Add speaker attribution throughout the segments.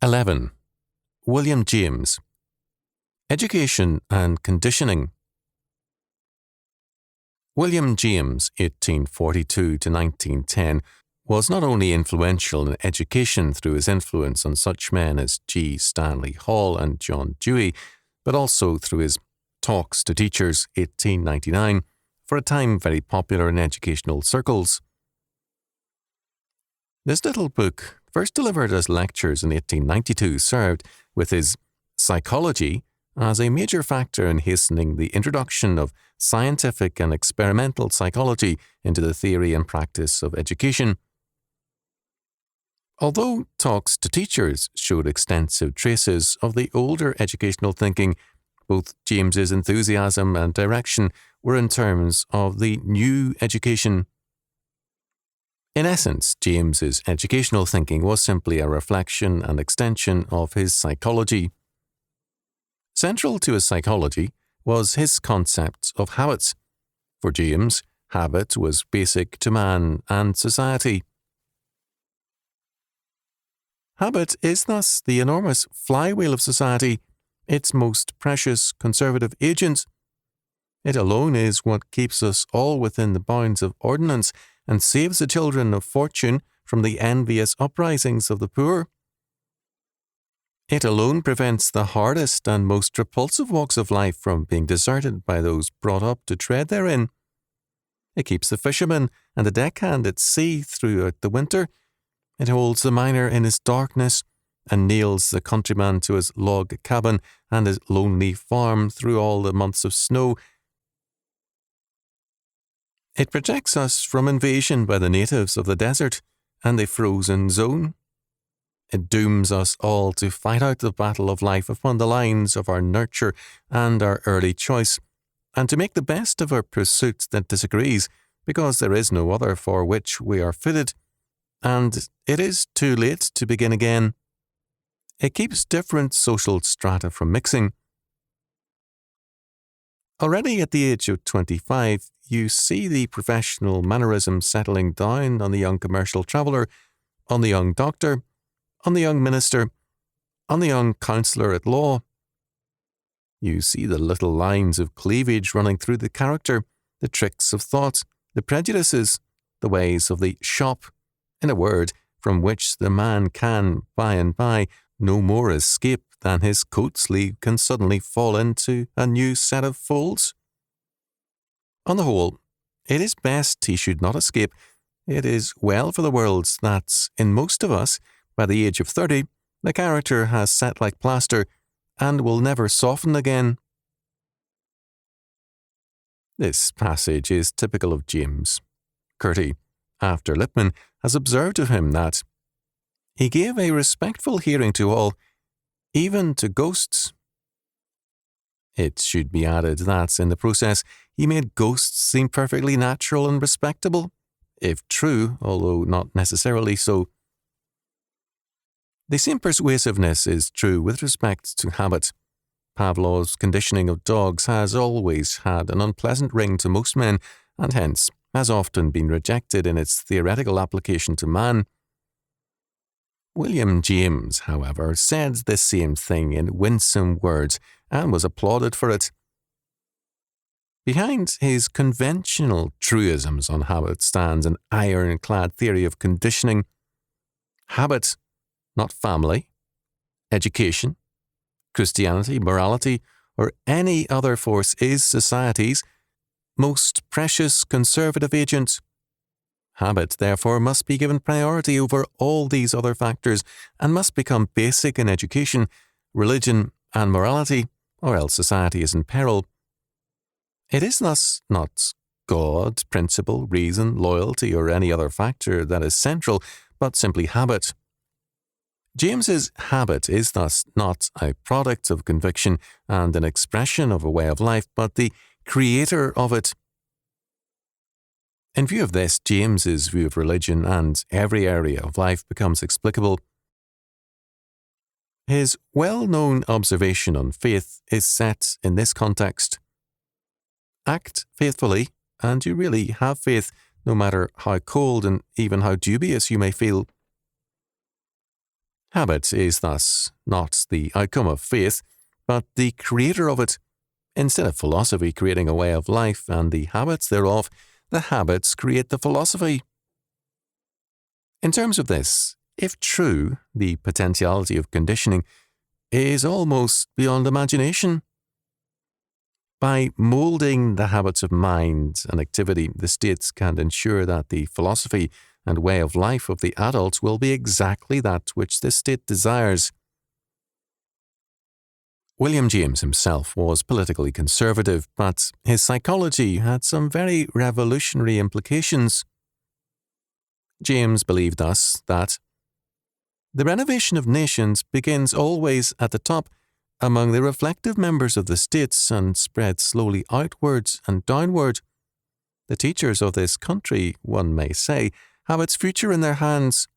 Speaker 1: 11. William James. Education and Conditioning. William James, 1842 to 1910, was not only influential in education through his influence on such men as G. Stanley Hall and John Dewey, but also through his Talks to Teachers, 1899, for a time very popular in educational circles. This little book, first delivered as lectures in 1892, served, with his Psychology, as a major factor in hastening the introduction of scientific and experimental psychology into the theory and practice of education. Although Talks to Teachers showed extensive traces of the older educational thinking, both James's enthusiasm and direction were in terms of the new education. In essence, James's educational thinking was simply a reflection and extension of his psychology. Central to his psychology was his concept of habits. For James, habit was basic to man and society. Habit is thus the enormous flywheel of society, its most precious conservative agent. It alone is what keeps us all within the bounds of ordinance and saves the children of fortune from the envious uprisings of the poor. It alone prevents the hardest and most repulsive walks of life from being deserted by those brought up to tread therein. It keeps the fisherman and the deckhand at sea throughout the winter. It holds the miner in his darkness and nails the countryman to his log cabin and his lonely farm through all the months of snow. It protects us from invasion by the natives of the desert and the frozen zone. It dooms us all to fight out the battle of life upon the lines of our nurture and our early choice, and to make the best of our pursuit that disagrees, because there is no other for which we are fitted, and it is too late to begin again. It keeps different social strata from mixing. Already at the age of 25, you see the professional mannerism settling down on the young commercial traveller, on the young doctor, on the young minister, on the young counsellor at law. You see the little lines of cleavage running through the character, the tricks of thought, the prejudices, the ways of the shop, in a word, from which the man can, by and by, no more escape than his coat sleeve can suddenly fall into a new set of folds. On the whole, it is best he should not escape. It is well for the world that, in most of us, by the age of 30, the character has set like plaster and will never soften again. This passage is typical of James. Curtie, after Lippmann, has observed of him that he gave a respectful hearing to all, even to ghosts. It should be added that, in the process, he made ghosts seem perfectly natural and respectable, if true, although not necessarily so. The same persuasiveness is true with respect to habit. Pavlov's conditioning of dogs has always had an unpleasant ring to most men, and hence has often been rejected in its theoretical application to man. William James, however, said the same thing in winsome words and was applauded for it. Behind his conventional truisms on habit stands an ironclad theory of conditioning. Habit, not family, education, Christianity, morality, or any other force, is society's most precious conservative agent. Habit, therefore, must be given priority over all these other factors and must become basic in education, religion, and morality, or else society is in peril. It is thus not God, principle, reason, loyalty, or any other factor that is central, but simply habit. James's habit is thus not a product of conviction and an expression of a way of life, but the creator of it. In view of this, James's view of religion and every area of life becomes explicable. His well-known observation on faith is set in this context. Act faithfully, and you really have faith, no matter how cold and even how dubious you may feel. Habit is thus not the outcome of faith, but the creator of it. Instead of philosophy creating a way of life and the habits thereof, the habits create the philosophy. In terms of this, if true, the potentiality of conditioning is almost beyond imagination. By moulding the habits of mind and activity, the state can ensure that the philosophy and way of life of the adult will be exactly that which the state desires. William James himself was politically conservative, but his psychology had some very revolutionary implications. James believed thus that the renovation of nations begins always at the top among the reflective members of the states and spreads slowly outwards and downward. The teachers of this country, one may say, have its future in their hands.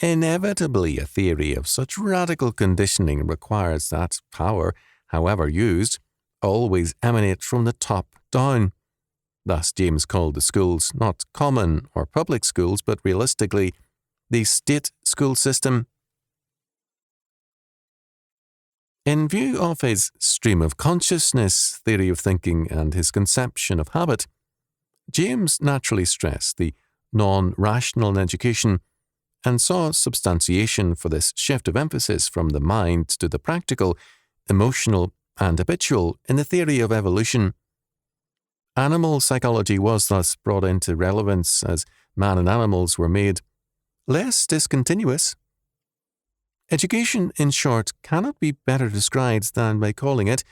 Speaker 1: Inevitably, a theory of such radical conditioning requires that power, however used, always emanate from the top down. Thus, James called the schools not common or public schools, but realistically, the state school system. In view of his stream of consciousness theory of thinking and his conception of habit, James naturally stressed the non-rational in education and saw substantiation for this shift of emphasis from the mind to the practical, emotional, and habitual in the theory of evolution. Animal psychology was thus brought into relevance as man and animals were made less discontinuous. Education, in short, cannot be better described than by calling it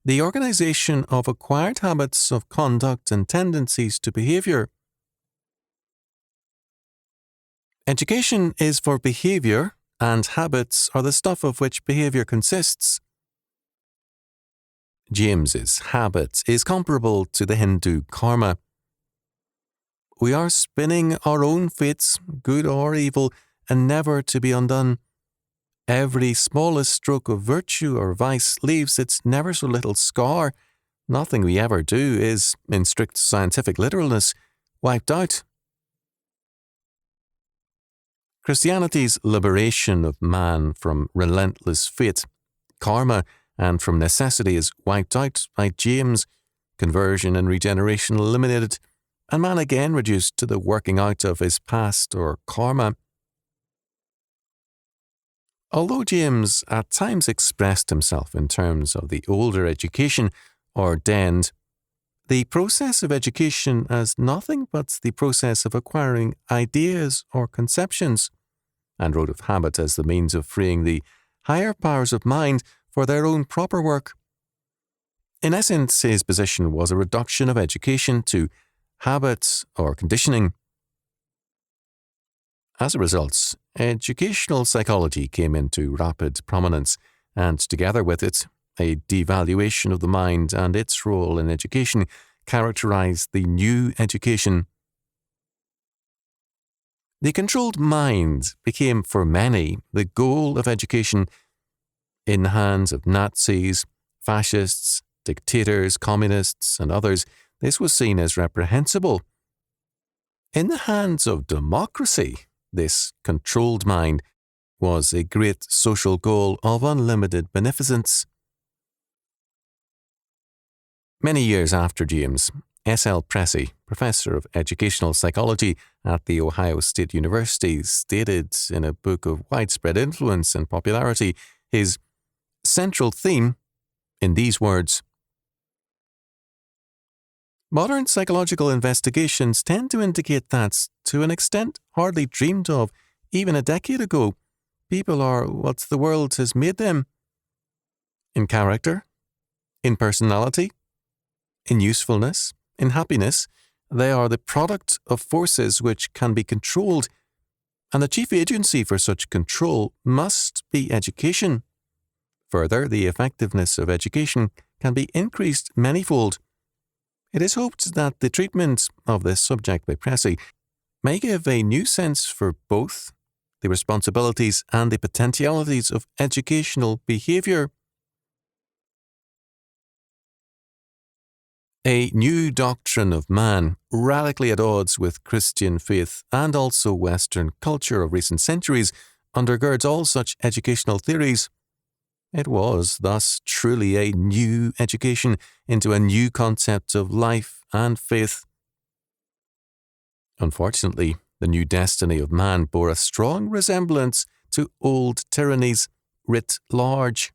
Speaker 1: the organization of acquired habits of conduct and tendencies to behavior. Education is for behavior, and habits are the stuff of which behavior consists. James's habit is comparable to the Hindu karma. We are spinning our own fates, good or evil, and never to be undone. Every smallest stroke of virtue or vice leaves its never so little scar. Nothing we ever do is, in strict scientific literalness, wiped out. Christianity's liberation of man from relentless fate, karma, and from necessity is wiped out by James, conversion and regeneration eliminated, and man again reduced to the working out of his past or karma. Although James at times expressed himself in terms of the older education ordained, the process of education as nothing but the process of acquiring ideas or conceptions, and wrote of habit as the means of freeing the higher powers of mind for their own proper work. In essence, his position was a reduction of education to habits or conditioning. As a result, educational psychology came into rapid prominence, and together with it, a devaluation of the mind and its role in education characterized the new education. The controlled mind became for many the goal of education. In the hands of Nazis, fascists, dictators, communists, and others, this was seen as reprehensible. In the hands of democracy, this controlled mind was a great social goal of unlimited beneficence. Many years after James, S.L. Pressey, professor of educational psychology at The Ohio State University, stated in a book of widespread influence and popularity his central theme in these words: modern psychological investigations tend to indicate that, to an extent hardly dreamed of even a decade ago, people are what the world has made them. In character, in personality, in usefulness, in happiness, they are the product of forces which can be controlled, and the chief agency for such control must be education. Further, the effectiveness of education can be increased manyfold. It is hoped that the treatment of this subject by Pressey may give a new sense for both the responsibilities and the potentialities of educational behavior. A new doctrine of man, radically at odds with Christian faith and also Western culture of recent centuries, undergirds all such educational theories. It was, thus, truly a new education into a new concept of life and faith. Unfortunately, the new destiny of man bore a strong resemblance to old tyrannies writ large.